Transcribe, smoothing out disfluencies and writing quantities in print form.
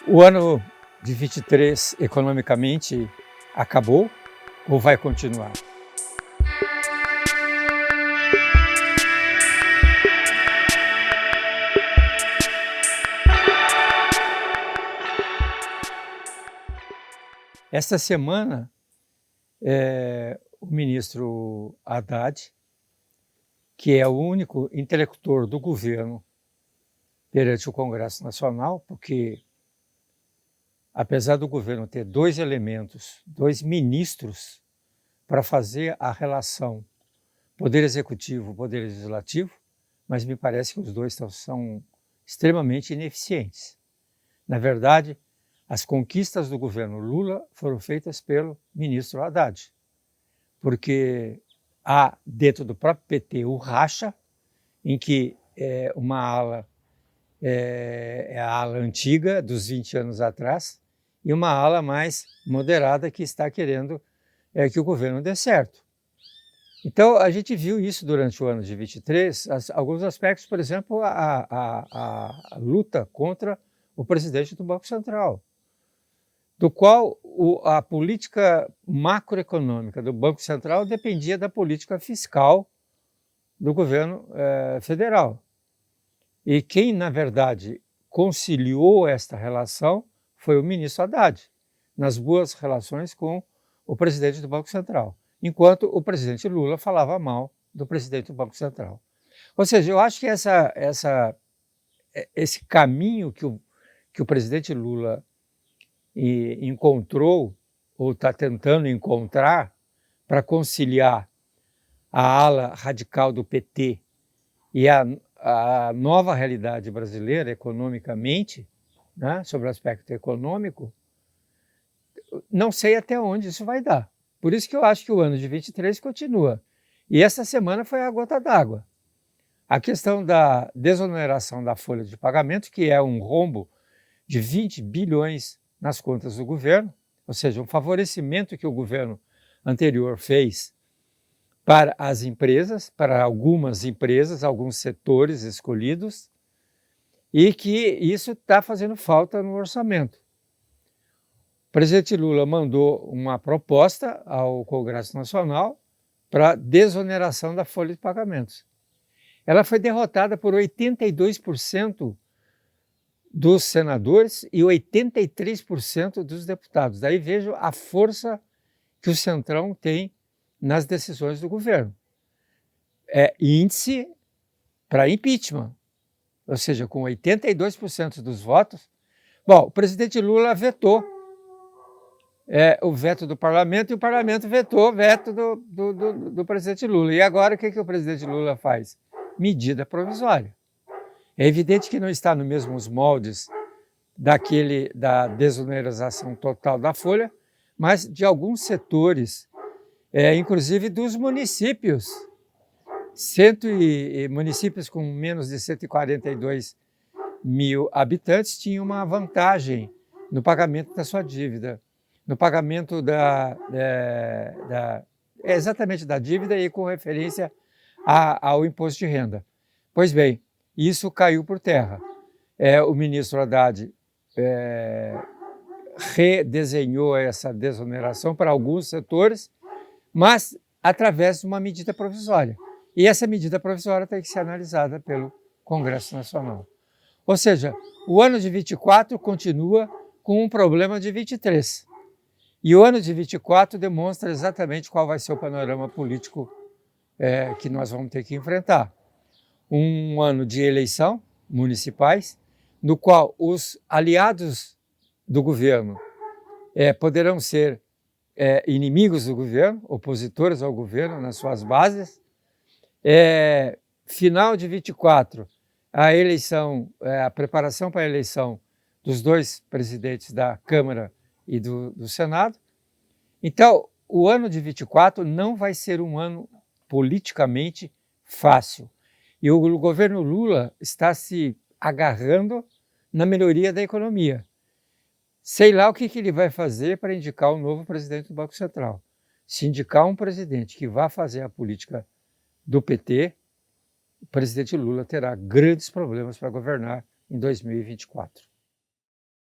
O ano de 23, economicamente, acabou ou vai continuar? Esta semana, o ministro Haddad, que é o único interlocutor do governo perante o Congresso Nacional, porque apesar do governo ter dois elementos, dois ministros, para fazer a relação Poder Executivo, Poder Legislativo, mas me parece que os dois são extremamente ineficientes. Na verdade, as conquistas do governo Lula foram feitas pelo ministro Haddad, porque há dentro do próprio PT o racha, em que uma ala é a ala antiga, dos 20 anos atrás, e uma ala mais moderada que está querendo que o governo dê certo. Então, a gente viu isso durante o ano de 23, alguns aspectos, por exemplo, a luta contra o presidente do Banco Central, do qual a política macroeconômica do Banco Central dependia da política fiscal do governo federal. E quem, na verdade, conciliou esta relação foi o ministro Haddad, nas boas relações com o presidente do Banco Central, enquanto o presidente Lula falava mal do presidente do Banco Central. Ou seja, eu acho que esse caminho que o presidente Lula encontrou, ou está tentando encontrar, para conciliar a ala radical do PT e a nova realidade brasileira economicamente, né, sobre o aspecto econômico, não sei até onde isso vai dar. Por isso que eu acho que o ano de 23 continua. E essa semana foi a gota d'água. A questão da desoneração da folha de pagamento, que é um rombo de 20 bilhões nas contas do governo, ou seja, um favorecimento que o governo anterior fez para as empresas, para algumas empresas, alguns setores escolhidos, e que isso está fazendo falta no orçamento. O presidente Lula mandou uma proposta ao Congresso Nacional para desoneração da folha de pagamentos. Ela foi derrotada por 82% dos senadores e 83% dos deputados. Daí vejo a força que o Centrão tem nas decisões do governo. É índice para impeachment, ou seja, com 82% dos votos. Bom, o presidente Lula vetou o veto do parlamento e o parlamento vetou o veto do presidente Lula. E agora o que o presidente Lula faz? Medida provisória. É evidente que não está nos mesmos moldes da desoneração total da folha, mas de alguns setores, inclusive dos municípios. Municípios com menos de 142 mil habitantes tinham uma vantagem no pagamento da sua dívida, no pagamento exatamente da dívida e com referência ao imposto de renda. Pois bem, isso caiu por terra. O ministro Haddad redesenhou essa desoneração para alguns setores, mas através de uma medida provisória. E essa medida provisória tem que ser analisada pelo Congresso Nacional. Ou seja, o ano de 24 continua com um problema de 23. E o ano de 24 demonstra exatamente qual vai ser o panorama político que nós vamos ter que enfrentar. Um ano de eleição municipais, no qual os aliados do governo poderão ser inimigos do governo, opositores ao governo nas suas bases. Final de 24, a eleição, a preparação para a eleição dos dois presidentes da Câmara e do Senado. Então, o ano de 24 não vai ser um ano politicamente fácil. E o governo Lula está se agarrando na melhoria da economia. Sei lá o que ele vai fazer para indicar o novo presidente do Banco Central. Se indicar um presidente que vá fazer a política do PT, o presidente Lula terá grandes problemas para governar em 2024.